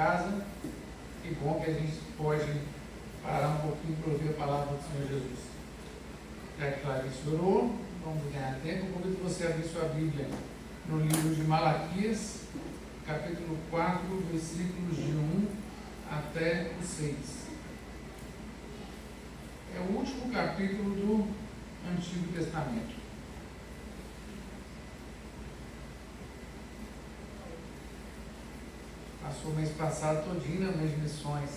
casa. Que bom que a gente pode parar um pouquinho para ouvir a palavra do Senhor Jesus. Já que Clarice orou, vamos ganhar tempo. Eu convido você a abrir sua Bíblia no livro de Malaquias, capítulo 4, versículos de 1 até o 6. É o último capítulo do Antigo Testamento. Passou o mês passado todinho nas minhas missões,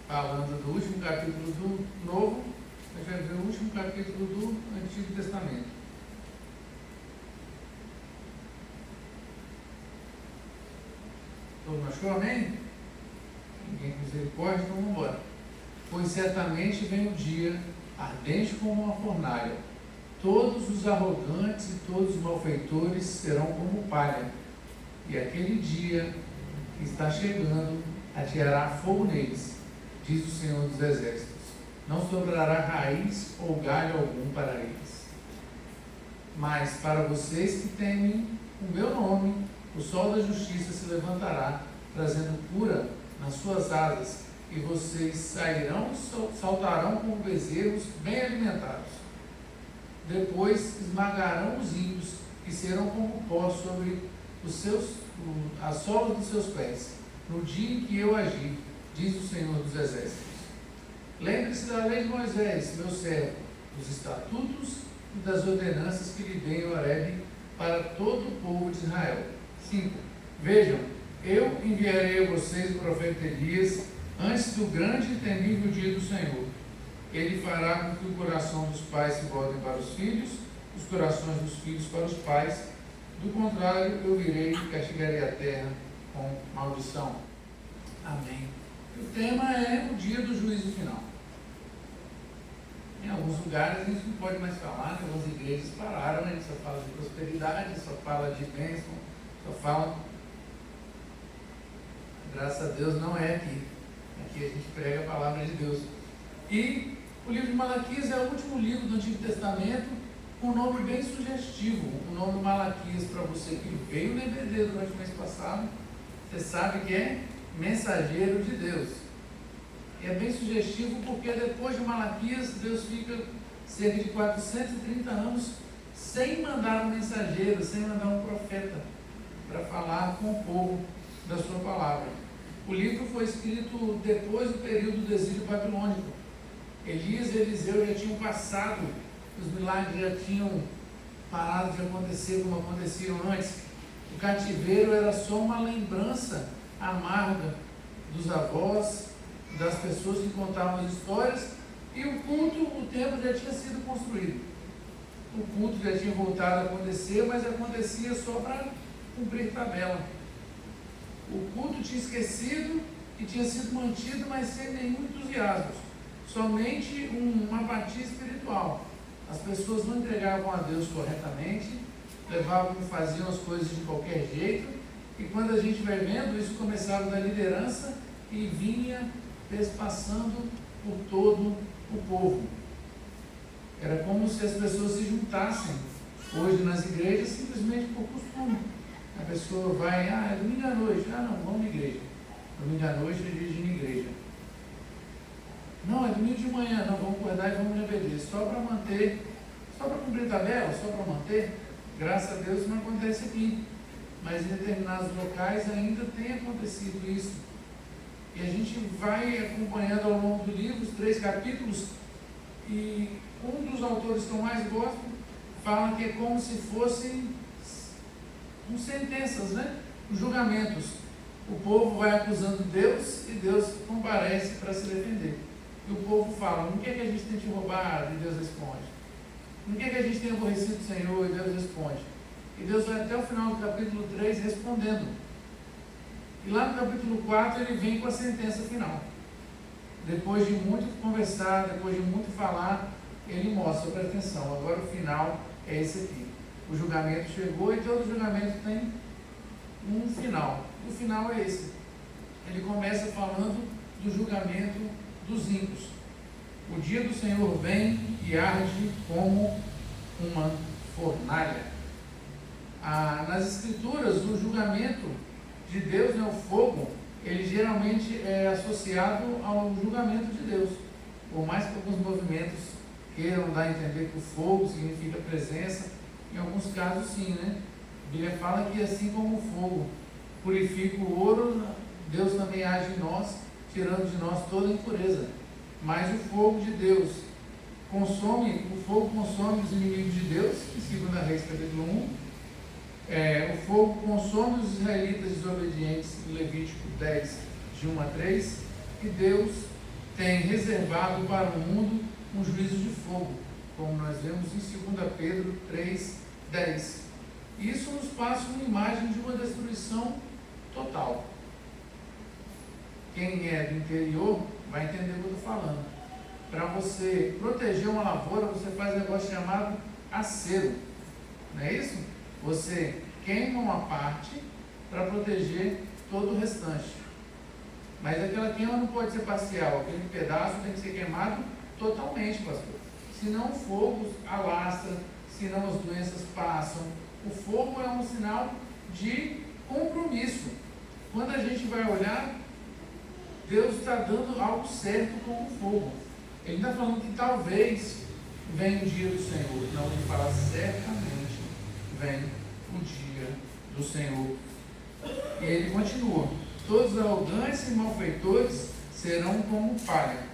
falando do último capítulo do Novo, a gente vai ver o último capítulo do Antigo Testamento. Todo mundo achou, amém? Ninguém com misericórdia, então vamos embora. Pois certamente vem o dia, ardente como uma fornalha. Todos os arrogantes e todos os malfeitores serão como palha. E aquele dia que está chegando atirará fogo neles, diz o Senhor dos Exércitos. Não sobrará raiz ou galho algum para eles. Mas para vocês que temem o meu nome, o sol da justiça se levantará, trazendo cura nas suas asas, e vocês sairão e saltarão como bezerros bem alimentados. Depois esmagarão os ímpios, que serão como pó sobre a sola dos seus pés, no dia em que eu agir, diz o Senhor dos Exércitos. Lembre-se da lei de Moisés, meu servo, dos estatutos e das ordenanças que lhe dei em Horebe para todo o povo de Israel. 5. Vejam, eu enviarei a vocês o profeta Elias antes do grande e temível dia do Senhor. Ele fará com que o coração dos pais se voltem para os filhos, os corações dos filhos para os pais. Do contrário, eu virei e castigarei a terra com maldição. Amém. O tema é o dia do juízo final. Em alguns lugares a gente não pode mais falar, em algumas igrejas pararam, a gente só fala de prosperidade, só fala de bênção, só fala. Graças a Deus não é aqui. Aqui a gente prega a palavra de Deus. E o livro de Malaquias é o último livro do Antigo Testamento, com um nome bem sugestivo. O nome Malaquias, para você que veio no EBD durante o mês passado, você sabe que é mensageiro de Deus. E é bem sugestivo porque depois de Malaquias, Deus fica cerca de 430 anos sem mandar um mensageiro, sem mandar um profeta para falar com o povo da sua palavra. O livro foi escrito depois do período do exílio babilônico. Elias e Eliseu já tinham passado, os milagres já tinham parado de acontecer como aconteciam antes. O cativeiro era só uma lembrança amarga dos avós, das pessoas que contavam as histórias, e o culto, o templo já tinha sido construído. O culto já tinha voltado a acontecer, mas acontecia só para cumprir tabela. O culto tinha esquecido e tinha sido mantido, mas sem nenhum entusiasmo. Somente uma apatia espiritual. As pessoas não entregavam a Deus corretamente, faziam as coisas de qualquer jeito, e quando a gente vai vendo, isso começava da liderança e vinha passando por todo o povo. Era como se as pessoas se juntassem hoje nas igrejas simplesmente por costume. A pessoa vai, é domingo à noite, não, vamos na igreja. Domingo à noite é dia de ir na igreja. Não, é domingo de manhã, não, vamos acordar e vamos na EBD. Só para manter, só para cumprir tabela, só para manter. Graças a Deus não acontece aqui. Mas em determinados locais ainda tem acontecido isso. E a gente vai acompanhando ao longo do livro, os 3 capítulos, e um dos autores que eu mais gosto fala que é como se fossem sentenças, né? Os julgamentos. O povo vai acusando Deus e Deus comparece para se defender. E o povo fala, no que é que a gente tem te roubado? E Deus responde. No que é que a gente tem aborrecido o Senhor? E Deus responde. E Deus vai até o final do capítulo 3 respondendo. E lá no capítulo 4 ele vem com a sentença final. Depois de muito conversar, depois de muito falar, ele mostra, presta atenção, agora o final é esse aqui. O julgamento chegou e todo julgamento tem um final. O final é esse. Ele começa falando do julgamento dos ímpios. O dia do Senhor vem e arde como uma fornalha. Nas Escrituras, o julgamento de Deus, o fogo, ele geralmente é associado ao julgamento de Deus. Por mais que alguns movimentos queiram dar a entender que o fogo significa presença, em alguns casos sim, né? A Bíblia fala que assim como o fogo purifica o ouro, Deus também age em nós, tirando de nós toda a impureza. Mas o fogo de Deus o fogo consome os inimigos de Deus, em 2 Reis capítulo 1. O fogo consome os israelitas desobedientes, em Levítico 10, de 1 a 3. E Deus tem reservado para o mundo um juízo de fogo, como nós vemos em 2 Pedro 3, 10. Isso nos passa uma imagem de uma destruição total. Quem é do interior vai entender o que eu estou falando. Para você proteger uma lavoura, você faz um negócio chamado acero. Não é isso? Você queima uma parte para proteger todo o restante. Mas aquela queima não pode ser parcial. Aquele pedaço tem que ser queimado totalmente, pastor. Senão o fogo alastra, senão as doenças passam. O fogo é um sinal de compromisso. Quando a gente vai olhar, Deus está dando algo certo com o fogo. Ele está falando que talvez venha o dia do Senhor. Não, ele fala certamente vem o dia do Senhor. E ele continua: todos os arrogantes e malfeitores serão como palha.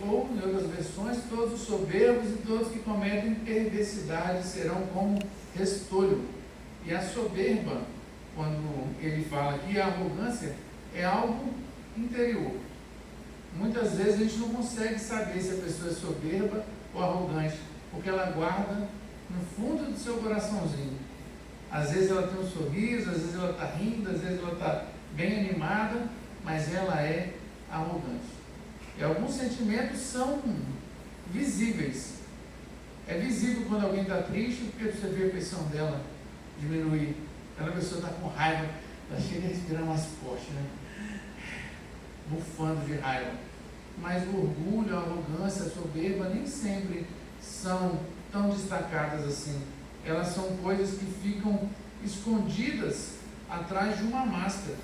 Ou, em outras versões, todos os soberbos e todos que cometem perversidade serão como restolho. E a soberba, quando ele fala aqui, a arrogância é algo interior. Muitas vezes a gente não consegue saber se a pessoa é soberba ou arrogante, porque ela guarda no fundo do seu coraçãozinho. Às vezes ela tem um sorriso, às vezes ela está rindo, às vezes ela está bem animada, mas ela é arrogante. E alguns sentimentos são visíveis. É visível quando alguém está triste, porque você vê a pressão dela diminuir. Quando a pessoa está com raiva, ela chega a respirar mais forte, né? Bufando de raiva. Mas o orgulho, a arrogância, a soberba nem sempre são tão destacadas assim. Elas são coisas que ficam escondidas atrás de uma máscara.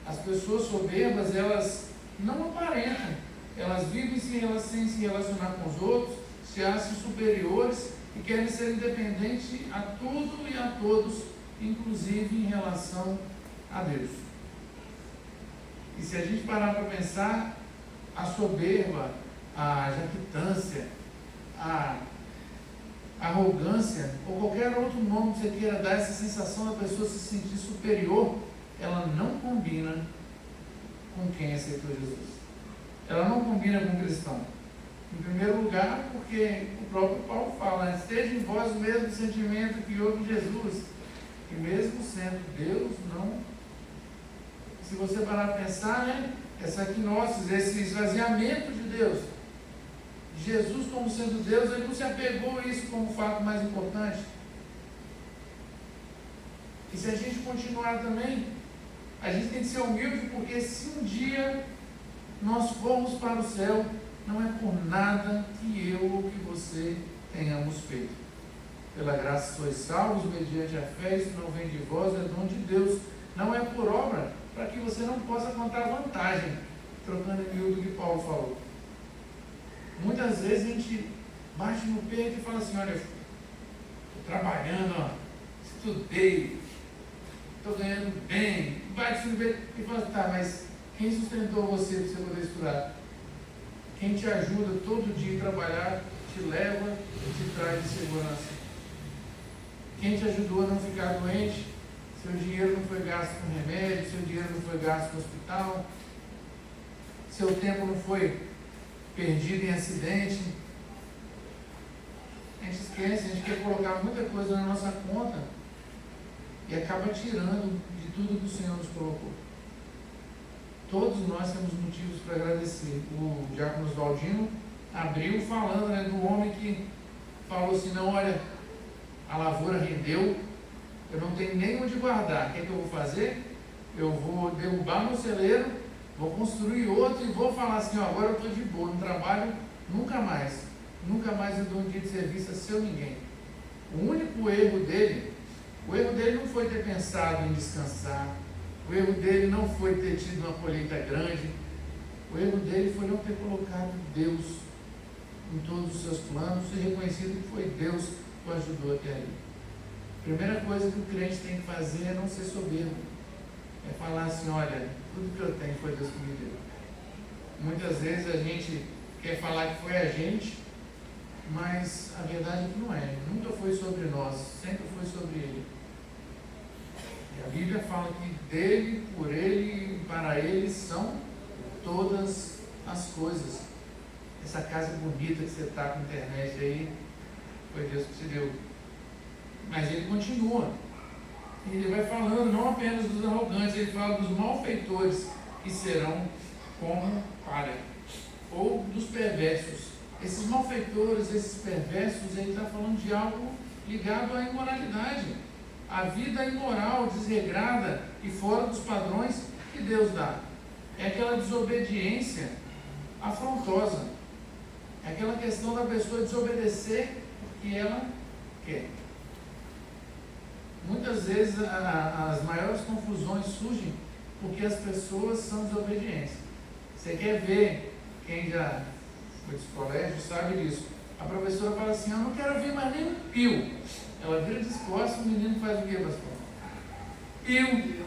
As pessoas soberbas, elas não aparentam. Elas vivem sem se relacionar com os outros, se acham superiores e querem ser independentes a tudo e a todos, inclusive em relação a Deus. E se a gente parar para pensar, a soberba, a jactância, a arrogância, ou qualquer outro nome que você queira dar, essa sensação da pessoa se sentir superior, ela não combina com quem aceitou Jesus. Ela não combina com o cristão. Em primeiro lugar, porque o próprio Paulo fala: esteja em vós o mesmo sentimento que houve em Jesus, que mesmo sendo Deus, não. Se você parar para pensar, né? Essa quinose, esse esvaziamento de Deus, Jesus como sendo Deus, ele não se apegou a isso como o fato mais importante. E se a gente continuar também, a gente tem que ser humilde, porque se um dia nós formos para o céu, não é por nada que eu ou que você tenhamos feito. Pela graça sois salvos, mediante a fé, isso não vem de vós, é dom de Deus. Não é por obra, para que você não possa contar vantagem, trocando em miúdo do que Paulo falou. Muitas vezes a gente bate no peito e fala assim: olha, estou trabalhando, ó, estudei, estou ganhando bem, bate no peito e fala: tá, mas quem sustentou você para você poder estudar? Quem te ajuda todo dia a trabalhar, te leva e te traz de segurança? Quem te ajudou a não ficar doente? Seu dinheiro não foi gasto com remédio, seu dinheiro não foi gasto no hospital, seu tempo não foi perdido em acidente. A gente esquece, a gente quer colocar muita coisa na nossa conta e acaba tirando de tudo que o Senhor nos colocou. Todos nós temos motivos para agradecer. O diácono Oswaldino abriu falando, né, do homem que falou assim: não, olha, a lavoura rendeu, eu não tenho nem onde guardar. O que é que eu vou fazer? Eu vou derrubar meu celeiro, vou construir outro e vou falar assim: ó, agora eu estou de boa, não trabalho nunca mais eu dou um dia de serviço a seu ninguém. O único erro dele, não foi ter pensado em descansar, O erro dele não foi ter tido uma colheita grande. O erro dele foi não ter colocado Deus em todos os seus planos e reconhecido que foi Deus que o ajudou até aí. A primeira coisa que o crente tem que fazer é não ser soberbo. É falar assim, olha, tudo que eu tenho foi Deus que me deu. Muitas vezes a gente quer falar que foi a gente, mas a verdade é que não é. Nunca foi sobre nós, sempre foi sobre Ele. E a Bíblia fala que dele, por Ele e para Ele são todas as coisas. Essa casa bonita que você está com a internet aí, foi Deus que te deu. Mas Ele continua. Ele vai falando não apenas dos arrogantes, Ele fala dos malfeitores, que serão como palha, ou dos perversos. Esses malfeitores, esses perversos, Ele está falando de algo ligado à imoralidade, a vida imoral, desregrada e fora dos padrões que Deus dá. É aquela desobediência afrontosa. É aquela questão da pessoa desobedecer porque ela quer. Muitas vezes as maiores confusões surgem porque as pessoas são desobedientes. Você quer ver, quem já foi de colégio sabe disso. A professora fala assim, eu não quero ver mais nem um pio. Ela vira de costas, o menino faz o quê, pastor? Pio.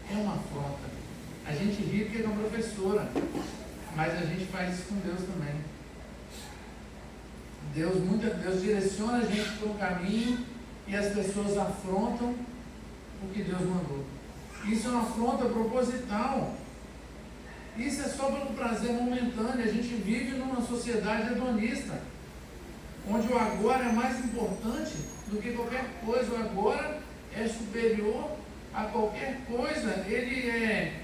É uma afronta. A gente ri porque é uma professora, mas a gente faz isso com Deus também. Deus direciona a gente para um caminho e as pessoas afrontam o que Deus mandou. Isso é uma afronta proposital. Isso é só pelo prazer momentâneo. A gente vive numa sociedade hedonista, onde o agora é mais importante do que qualquer coisa. O agora é superior a qualquer coisa. Ele é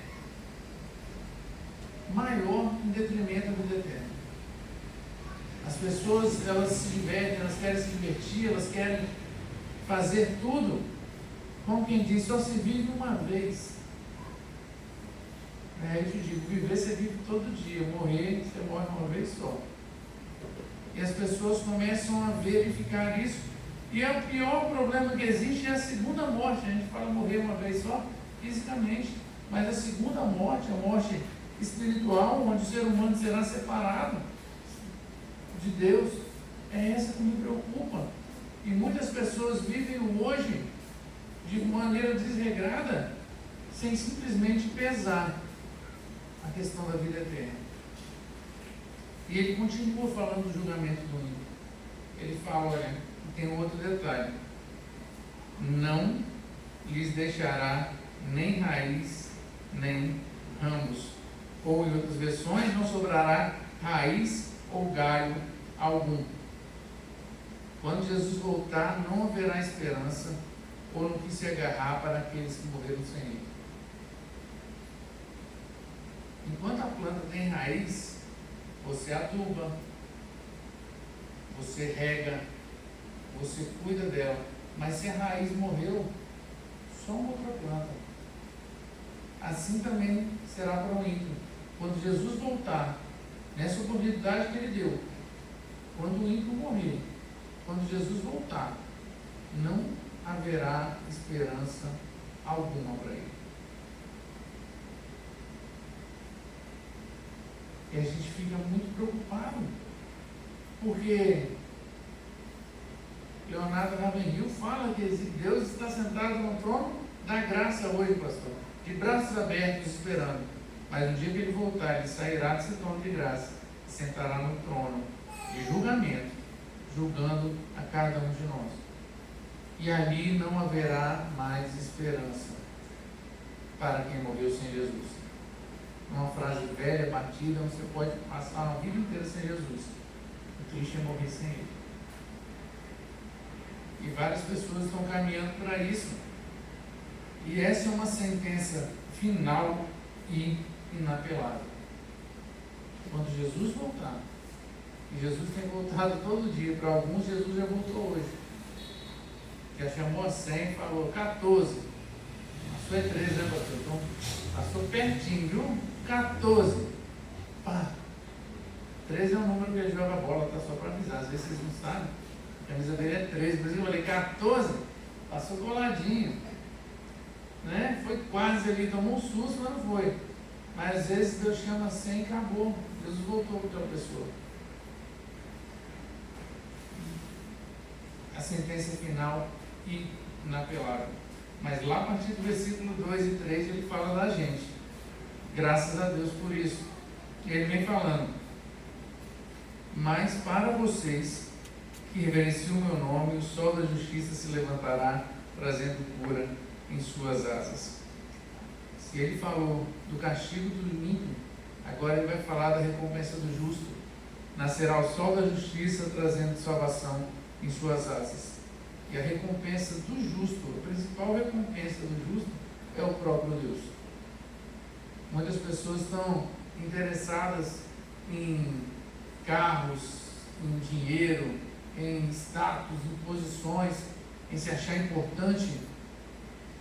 maior em detrimento da vida eterna. As pessoas, elas se divertem, elas querem se divertir, elas querem fazer tudo. Como quem diz, só se vive uma vez. Eu te digo, viver você vive todo dia, morrer você morre uma vez só. E as pessoas começam a verificar isso. E é o pior problema que existe é a segunda morte. A gente fala morrer uma vez só, fisicamente. Mas a segunda morte, a morte espiritual, onde o ser humano será separado de Deus, é essa que me preocupa. E muitas pessoas vivem o hoje de maneira desregrada, sem simplesmente pesar a questão da vida eterna. E ele continua falando do julgamento do ímpio. Ele fala, olha, tem um outro detalhe: não lhes deixará nem raiz, nem ramos. Ou em outras versões, não sobrará raiz ou galho algum. Quando Jesus voltar, não haverá esperança ou no que se agarrar para aqueles que morreram sem Ele. Enquanto a planta tem raiz, você aduba, você rega, você cuida dela. Mas se a raiz morreu, só uma outra planta. Assim também será para o ímpio. Quando Jesus voltar, nessa oportunidade que Ele deu, quando o ímpio morrer, quando Jesus voltar, não haverá esperança alguma para ele. E a gente fica muito preocupado, porque Leonardo Ravenhill fala que Deus está sentado no trono da graça hoje, pastor, de braços abertos esperando. Mas no dia que Ele voltar, Ele sairá desse trono de graça e sentará no trono de julgamento, julgando a cada um de nós. E ali não haverá mais esperança para quem morreu sem Jesus. Uma frase velha, batida, você pode passar uma vida inteira sem Jesus. O triste é morrer sem Ele. E várias pessoas estão caminhando para isso. E essa é uma sentença final e inapelável. Quando Jesus voltar, e Jesus tem voltado todo dia, para alguns Jesus já voltou hoje. Já chamou a 100 e falou 14. Passou é 13, né, pastor? Então, passou pertinho, viu? 14. Pá. 13 é o número que ele joga bola, tá? Só para avisar. Às vezes vocês não sabem. A camisa dele é 13. Por isso eu falei 14. Passou coladinho. né? Foi quase ali, tomou um susto, mas não foi. Mas às vezes Deus chama assim e acabou. Deus voltou para outra pessoa. A sentença final e inapelável. Mas lá a partir do versículo 2 e 3 ele fala da gente. Graças a Deus por isso. Ele vem falando: mas para vocês que reverenciam o meu nome, o sol da justiça se levantará, trazendo cura em suas asas. Se ele falou do castigo do ímpio, agora ele vai falar da recompensa do justo. Nascerá o sol da justiça, trazendo salvação em suas asas. E a recompensa do justo, a principal recompensa do justo, é o próprio Deus. Muitas pessoas estão interessadas em carros, em dinheiro, em status, em posições, em se achar importante.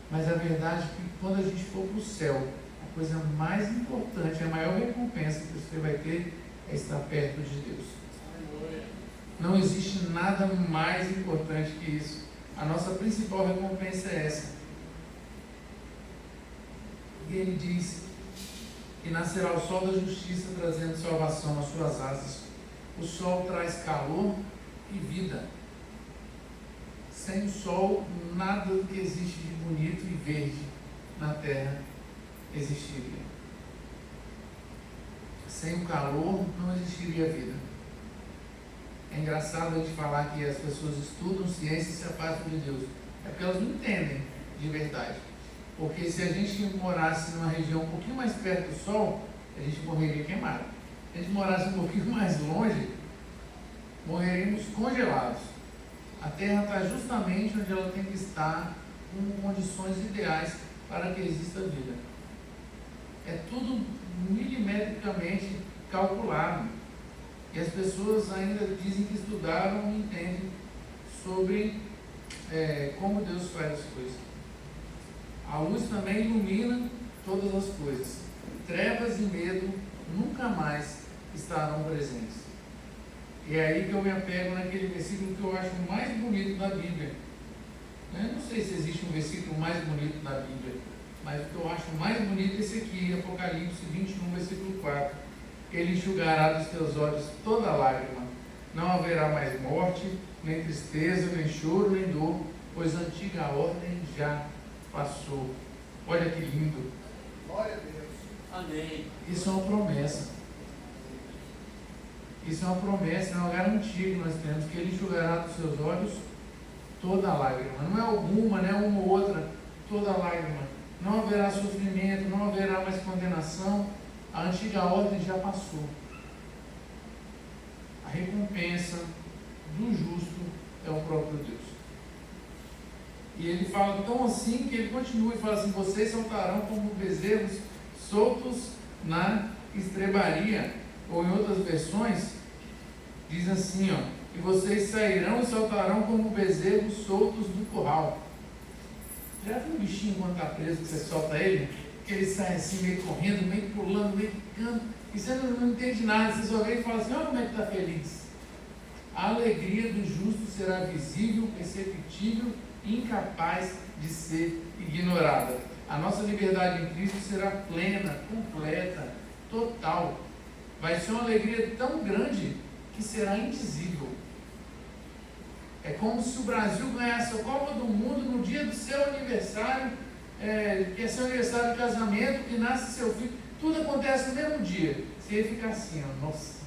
Mas a verdade é que quando a gente for para o céu, a coisa mais importante, a maior recompensa que você vai ter é estar perto de Deus. Não existe nada mais importante que isso. A nossa principal recompensa é essa. E ele diz que nascerá o sol da justiça, trazendo salvação às suas asas. O sol traz calor e vida. Sem o sol, nada do que existe de bonito e verde na terra existiria. Sem o calor, não existiria vida. É engraçado a gente falar que as pessoas estudam ciência e se afastam de Deus. É porque elas não entendem de verdade. Porque se a gente morasse numa região um pouquinho mais perto do sol, a gente morreria queimado. Se a gente morasse um pouquinho mais longe, morreríamos congelados. A Terra está justamente onde ela tem que estar, com condições ideais para que exista vida. É tudo milimetricamente calculado. E as pessoas ainda dizem que estudaram e entendem sobre como Deus faz as coisas. A luz também ilumina todas as coisas. Trevas e medo nunca mais estarão presentes. E é aí que eu me apego naquele versículo que eu acho mais bonito da Bíblia. Eu não sei se existe um versículo mais bonito da Bíblia, mas o que eu acho mais bonito é esse aqui, Apocalipse 21, versículo 4. Ele enxugará dos teus olhos toda lágrima. Não haverá mais morte, nem tristeza, nem choro, nem dor, pois a antiga ordem já passou. Olha que lindo. Glória a Deus. Amém. Isso é uma promessa. Isso é uma promessa, é uma garantia que nós temos, que Ele enxugará dos seus olhos toda lágrima. Não é alguma, não é uma ou outra, toda lágrima. Não haverá sofrimento, não haverá mais condenação. A antiga ordem já passou. A recompensa do justo é o próprio Deus. E ele fala tão assim que ele continua e fala assim: vocês saltarão como bezerros soltos na estrebaria. Ou em outras versões, diz assim, e vocês sairão e saltarão como bezerros soltos do curral. Já viu um bichinho quando está preso, que você solta ele? Que ele sai assim, meio correndo, meio pulando, meio picando, e você não entende nada, você só vê e fala assim: olha como é que está feliz. A alegria do justo será visível, perceptível e incapaz de ser ignorada. A nossa liberdade em Cristo será plena, completa, total. Vai ser uma alegria tão grande que será indizível. É como se o Brasil ganhasse a Copa do Mundo no dia do seu aniversário, que é seu aniversário de casamento, que nasce seu filho. Tudo acontece no mesmo dia. Você ia ficar assim, nossa,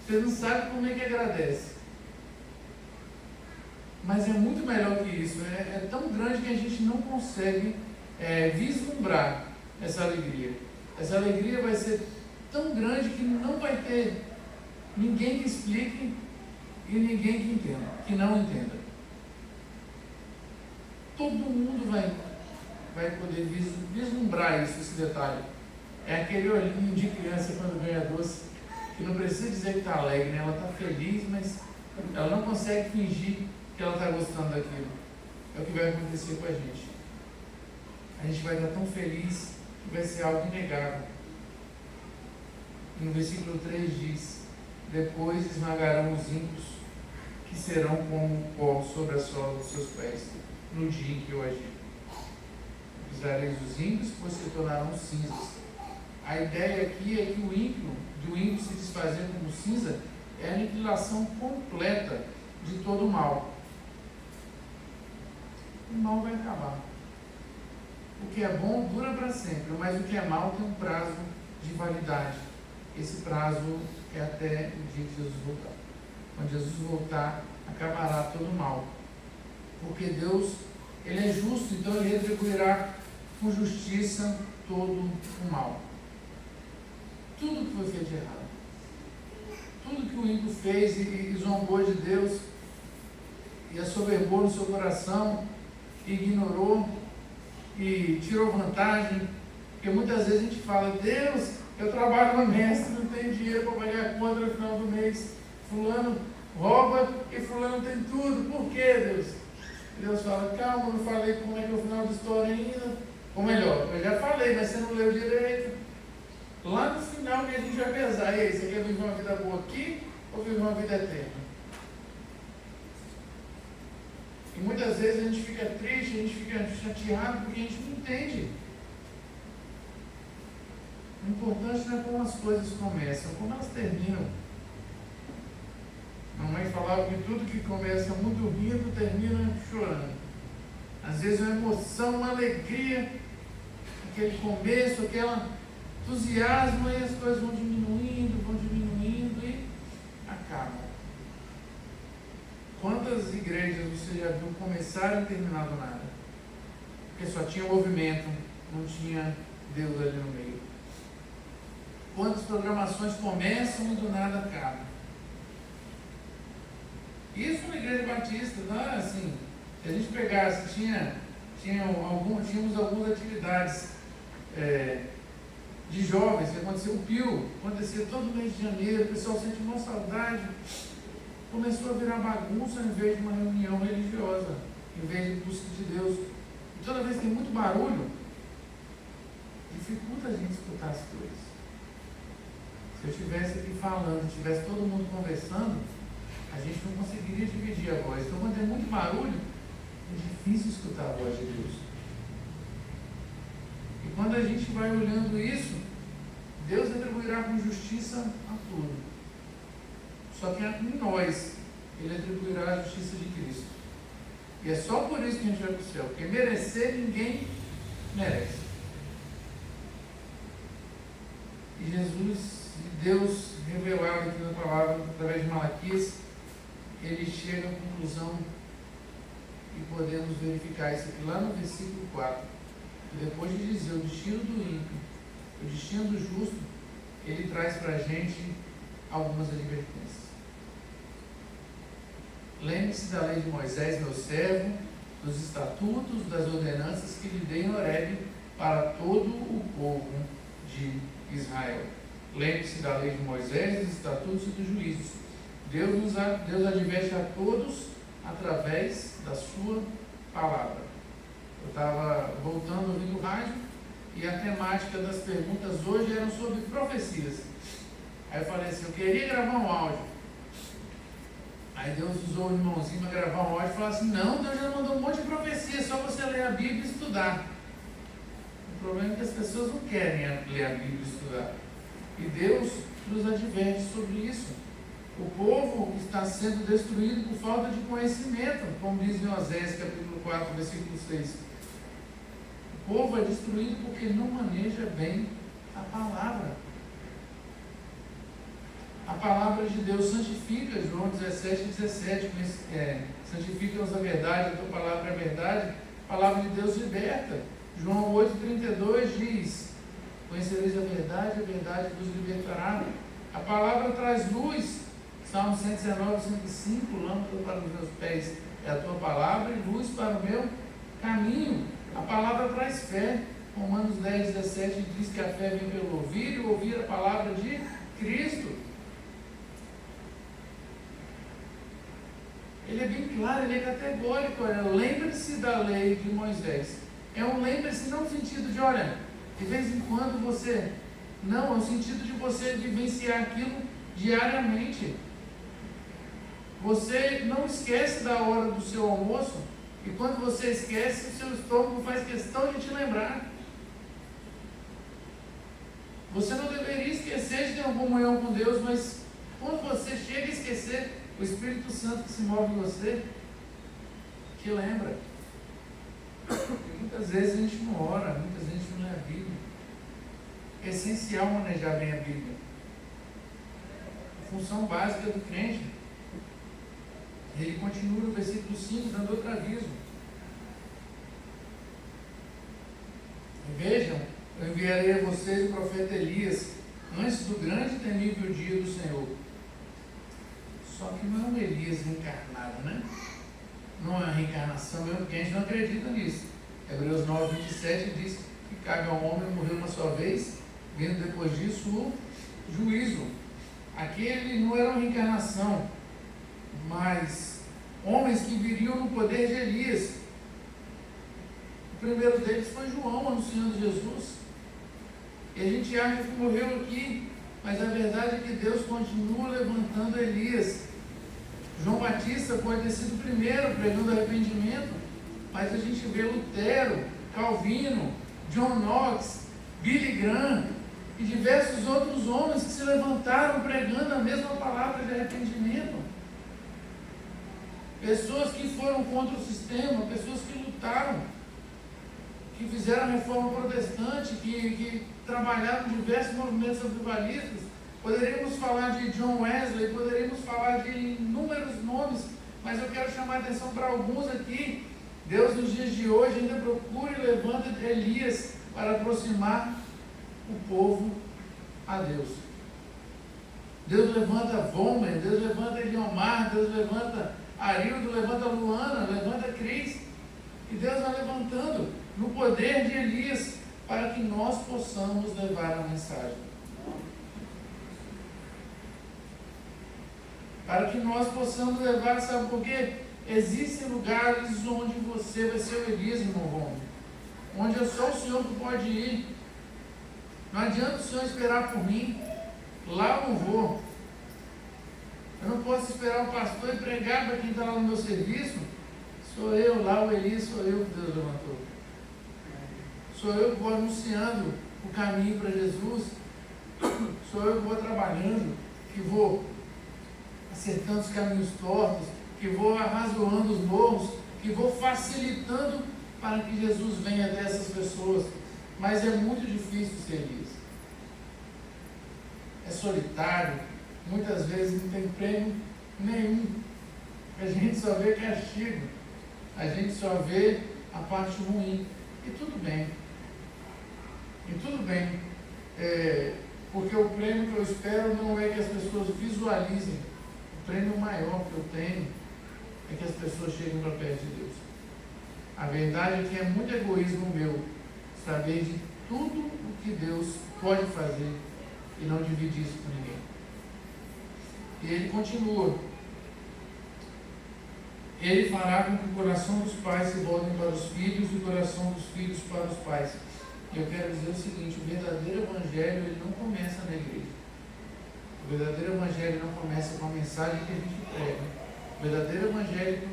você não sabe como é que agradece. Mas é muito melhor que isso. É tão grande que a gente não consegue vislumbrar essa alegria. Essa alegria vai ser tão grande que não vai ter ninguém que explique e ninguém que entenda, que não entenda. Todo mundo vai poder vislumbrar isso, esse detalhe. É aquele olhinho de criança quando ganha doce, que não precisa dizer que está alegre, né? Ela está feliz, mas ela não consegue fingir que ela está gostando daquilo. É o que vai acontecer com a gente. A gente vai estar tão feliz que vai ser algo inegável. No versículo 3 diz: depois esmagarão os ímpios, que serão como pó sobre a sola dos seus pés, no dia em que eu agir. Pisareis os ímpios, pois se tornarão cinzas. A ideia aqui é que o ímpio se desfazer como cinza, é a aniquilação completa de todo o mal. O mal vai acabar. O que é bom dura para sempre, mas o que é mal tem um prazo de validade. Esse prazo é até o dia que Jesus voltar. Quando Jesus voltar, acabará todo o mal. Porque Deus, Ele é justo, então Ele retribuirá com justiça todo o mal. Tudo que foi feito de errado. Tudo que o ímpio fez e zombou de Deus, e assoberbou no seu coração, ignorou e tirou vantagem, porque muitas vezes a gente fala: Deus, eu trabalho no mestre, não tenho dinheiro para pagar a conta no final do mês, fulano rouba e fulano tem tudo, por que, Deus? Deus fala: calma, eu não falei como é que é o final da história ainda, ou melhor, eu já falei, mas você não leu direito. Lá no final que a gente vai pesar: e aí, você quer viver uma vida boa aqui ou viver uma vida eterna? E muitas vezes a gente fica triste, a gente fica chateado porque a gente não entende. O importante não é como as coisas começam, como elas terminam. Mamãe falava que tudo que começa muito rindo termina chorando. Às vezes uma emoção, uma alegria, aquele começo, aquele entusiasmo, e as coisas vão diminuindo e acabam. Quantas igrejas você já viu começar e terminar do nada? Porque só tinha movimento, não tinha Deus ali no meio. Quantas programações começam e do nada acabam? Isso na igreja batista, não é assim. Se a gente pegasse, tínhamos algumas atividades de jovens, que acontecia o PIO, acontecia todo mês de janeiro, o pessoal sente uma saudade. Começou a virar bagunça em vez de uma reunião religiosa, em vez de busca de Deus. E toda vez que tem muito barulho, dificulta a gente escutar as coisas. Se eu estivesse aqui falando, estivesse todo mundo conversando, a gente não conseguiria dividir a voz. Então, quando tem muito barulho, é difícil escutar a voz de Deus. E quando a gente vai olhando isso, Deus atribuirá com justiça a tudo. Só que em nós, Ele atribuirá a justiça de Cristo. E é só por isso que a gente vai para o céu. Porque merecer, ninguém merece. E Jesus, Deus revelado aqui na palavra, através de Malaquias, Ele chega à conclusão, e podemos verificar isso aqui lá no versículo 4. E depois de dizer o destino do ímpio, o destino do justo, Ele traz para a gente algumas advertências. Lembre-se da lei de Moisés, meu servo, dos estatutos, das ordenanças que lhe dei em Horebe para todo o povo de Israel. Lembre-se da lei de Moisés, dos estatutos e dos juízos. Deus adverte a todos através da sua palavra. Eu estava voltando ouvindo o rádio e a temática das perguntas hoje eram sobre profecias. Aí eu falei assim: eu queria gravar um áudio. Aí Deus usou o irmãozinho para gravar um áudio e falou assim: não, Deus já mandou um monte de profecia, só você ler a Bíblia e estudar. O problema é que as pessoas não querem ler a Bíblia e estudar. E Deus nos adverte sobre isso. O povo está sendo destruído por falta de conhecimento, como diz em Oséias capítulo 4, versículo 6. O povo é destruído porque não maneja bem a palavra. A palavra de Deus santifica, João 17:17, santifica-nos a verdade, a tua palavra é a verdade. A palavra de Deus liberta. João 8:32 diz: conhecereis a verdade vos libertará. A palavra traz luz. Salmo 119, 105, lâmpada para os meus pés é a tua palavra e luz para o meu caminho. A palavra traz fé. Romanos 10:17 diz que a fé vem pelo ouvir e ouvir a palavra de Cristo. Ele é bem claro, ele é categórico. Lembre-se da lei de Moisés. É um lembre-se não no sentido de, olha, de vez em quando você... Não, é o sentido de você vivenciar aquilo diariamente. Você não esquece da hora do seu almoço E quando você esquece, o seu estômago faz questão de te lembrar. Você não deveria esquecer de ter uma comunhão com Deus, mas quando você chega a esquecer, o Espírito Santo que se move em você te lembra. E muitas vezes a gente não ora, muitas vezes a gente não lê a Bíblia. É essencial manejar bem a Bíblia. A função básica do crente. Ele continua no versículo 5, dando outro aviso. Vejam, eu enviarei a vocês o profeta Elias antes do grande e temível dia do Senhor. Só que não é um Elias reencarnado, né? Não é uma reencarnação mesmo, porque a gente não acredita nisso. Hebreus 9, 27 diz que cabe ao homem morrer uma só vez, vindo depois disso o juízo. Aquele não era uma reencarnação, mas homens que viriam no poder de Elias. O primeiro deles foi João, anunciando Jesus. E a gente acha que morreu aqui, mas a verdade é que Deus continua levantando Elias. João Batista pode ter sido o primeiro pregando arrependimento, mas a gente vê Lutero, Calvino, John Knox, Billy Graham e diversos outros homens que se levantaram pregando a mesma palavra de arrependimento. Pessoas que foram contra o sistema, pessoas que lutaram, que fizeram a reforma protestante, que trabalharam em diversos movimentos avivalistas. Poderíamos falar de John Wesley, poderíamos falar de inúmeros nomes, mas eu quero chamar a atenção para alguns aqui. Deus, nos dias de hoje, ainda procura e levanta Elias para aproximar o povo a Deus. Deus levanta Vomer, Deus levanta Eliomar, Deus levanta Arildo, levanta Luana, levanta Cris. E Deus vai levantando no poder de Elias para que nós possamos levar a mensagem. Para que nós possamos levar, sabe por quê? Existem lugares onde você vai ser o Elias, irmão Romo, onde é só o Senhor que pode ir. Não adianta o Senhor esperar por mim, lá eu não vou. Eu não posso esperar o pastor e pregar para quem está lá no meu serviço. Sou eu lá, o Elias, sou eu que Deus levantou. Sou eu que vou anunciando o caminho para Jesus. Sou eu que vou trabalhando, que vou acertando os caminhos tortos, que vou arrazoando os morros, que vou facilitando para que Jesus venha até essas pessoas. Mas é muito difícil ser Elias. É solitário, muitas vezes não tem prêmio nenhum. A gente só vê castigo, a gente só vê a parte ruim. E tudo bem. E tudo bem. Porque o prêmio que eu espero não é que as pessoas visualizem. O prêmio maior que eu tenho é que as pessoas cheguem para perto de Deus. A verdade é que é muito egoísmo meu saber de tudo o que Deus pode fazer e não dividir isso com ninguém. E ele continua. Ele fará com que o coração dos pais se voltem para os filhos e o coração dos filhos para os pais. E eu quero dizer o seguinte: o verdadeiro evangelho ele não começa na igreja. O verdadeiro evangelho não começa com a mensagem que a gente prega. O verdadeiro evangelho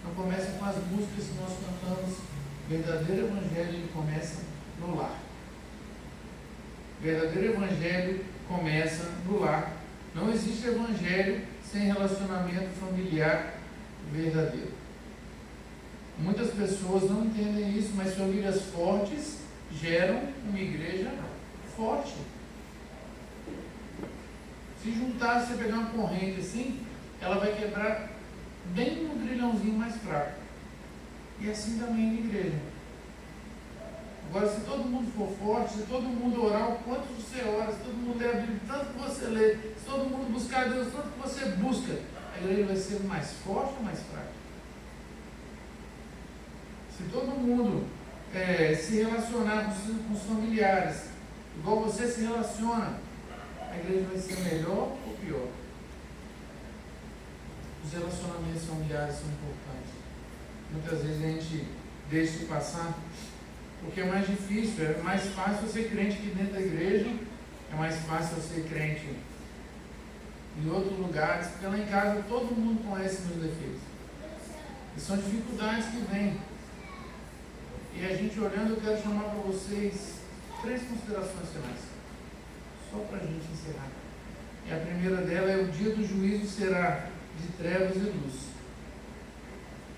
não começa com as músicas que nós cantamos. O verdadeiro evangelho ele começa no lar. O verdadeiro evangelho começa no lar. Não existe evangelho sem relacionamento familiar verdadeiro. Muitas pessoas não entendem isso, mas famílias fortes geram uma igreja forte. Se juntar, você pegar uma corrente assim, ela vai quebrar bem no grilhãozinho mais fraco. E assim também na igreja. Agora, se todo mundo for forte, se todo mundo orar o quanto você ora, se todo mundo ler a Bíblia, tanto que você lê, se todo mundo buscar Deus, tanto que você busca, a igreja vai ser mais forte ou mais fraca? Se todo mundo se relacionar com os familiares, igual você se relaciona, a igreja vai ser melhor ou pior? Os relacionamentos familiares são importantes. Muitas vezes a gente deixa isso passar, porque é mais difícil, é mais fácil ser crente aqui dentro da igreja, é mais fácil ser crente em outros lugares, porque lá em casa todo mundo conhece meus defeitos. E são dificuldades que vêm. E a gente olhando, eu quero chamar para vocês 3 considerações finais, só para a gente encerrar. E a primeira dela é: o dia do juízo será de trevas e luz.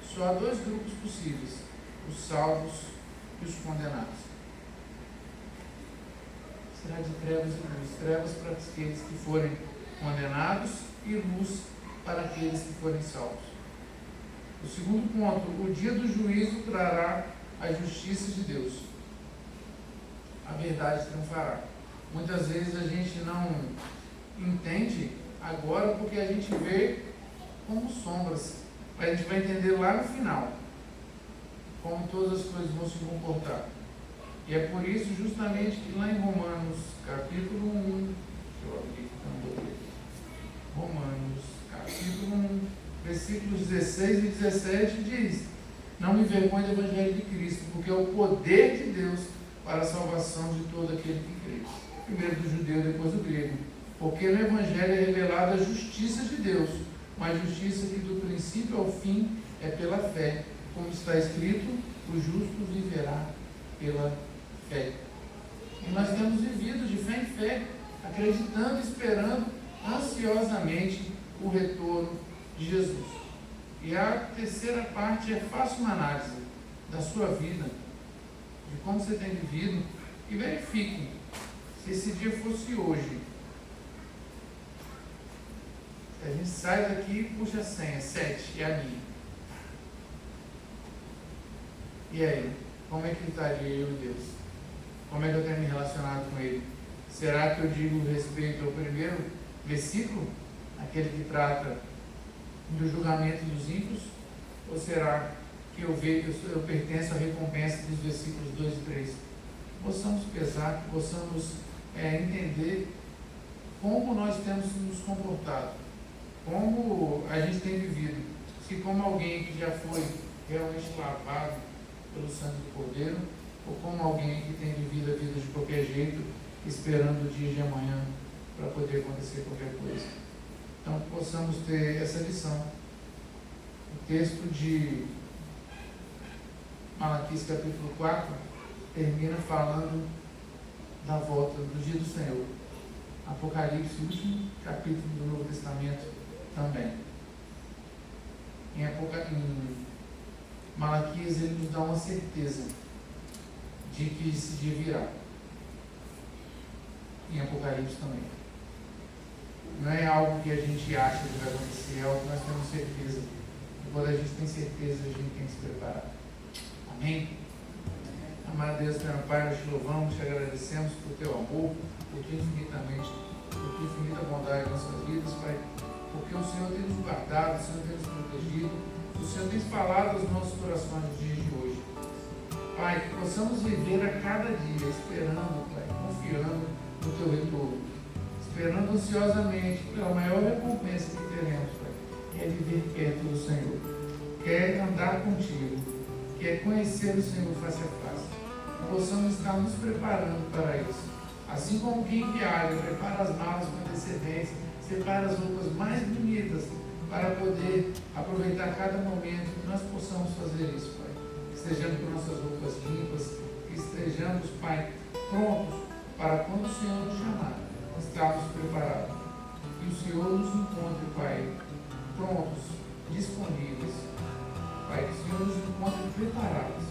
Só há 2 grupos possíveis: os salvos e os condenados. Será de trevas e luz. Trevas para aqueles que forem condenados e luz para aqueles que forem salvos. O segundo ponto: o dia do juízo trará a justiça de Deus. A verdade triunfará. Muitas vezes a gente não entende agora porque a gente vê como sombras. Mas a gente vai entender lá no final como todas as coisas vão se comportar. E é por isso justamente que lá em Romanos capítulo 1, deixa eu abrir aqui, Romanos capítulo 1, versículos 16 e 17 diz: não me envergonhe do Evangelho de Cristo, porque é o poder de Deus para a salvação de todo aquele que crê. Primeiro do judeu, depois do grego. Porque no Evangelho é revelada a justiça de Deus, uma justiça que do princípio ao fim é pela fé. Como está escrito: o justo viverá pela fé. E nós temos vivido de fé em fé, acreditando e esperando ansiosamente o retorno de Jesus. E a terceira parte é: faça uma análise da sua vida, de como você tem vivido, e verifique se esse dia fosse hoje. A gente sai daqui e puxa a senha, 7, é a minha. E aí, como é que estaria eu e Deus? Como é que eu tenho me relacionado com Ele? Será que eu digo respeito ao primeiro versículo, aquele que trata do julgamento dos ímpios? Ou será que eu vejo que eu pertenço à recompensa dos versículos 2 e 3? Possamos pesar, possamos entender como nós temos nos comportado, como a gente tem vivido. Se como alguém que já foi realmente lavado pelo sangue do Cordeiro, ou como alguém que tem vivido a vida de qualquer jeito, esperando o dia de amanhã para poder acontecer qualquer coisa. Então, possamos ter essa lição. O texto de Malaquias capítulo 4 termina falando da volta do dia do Senhor. Apocalipse, o último capítulo do Novo Testamento, também. Em Malaquias ele nos dá uma certeza de que esse dia virá. Em Apocalipse também. Não é algo que a gente acha que vai acontecer, é algo que nós temos certeza. E quando a gente tem certeza, a gente tem que se preparar. Amém? Amado Deus, meu Pai, nós te louvamos, te agradecemos por teu amor, por tua infinita bondade em nossas vidas, Pai. Porque o Senhor tem nos guardado, o Senhor tem nos protegido, o Senhor tem falado aos nossos corações nos dias de hoje. Pai, que possamos viver a cada dia esperando, Pai, confiando no teu retorno, esperando ansiosamente pela maior recompensa que teremos, Pai, que é viver perto do Senhor, que é andar contigo, que é conhecer o Senhor face a face. Que possamos estar nos preparando para isso. Assim como quem viaja, prepara as malas com antecedência, separa as roupas mais bonitas para poder aproveitar cada momento, que nós possamos fazer isso, Pai. Que estejamos com nossas roupas limpas, que estejamos, Pai, prontos para quando o Senhor nos chamar, estarmos preparados. Que o Senhor nos encontre, Pai, prontos, disponíveis. Pai, que o Senhor nos encontre preparados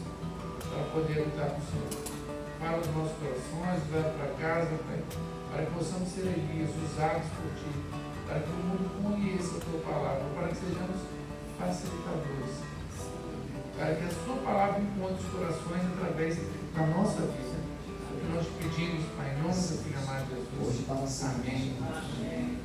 para poder lutar com o Senhor. Para os nossos corações, leva para casa, Pai, para que possamos ser Elias, usados por Ti, para que o mundo conheça a Tua palavra, para que sejamos facilitadores, para que a Sua palavra encontre os corações através da nossa vida. É o que nós te pedimos, Pai, em nome do Filho amado Jesus. Amém. Amém.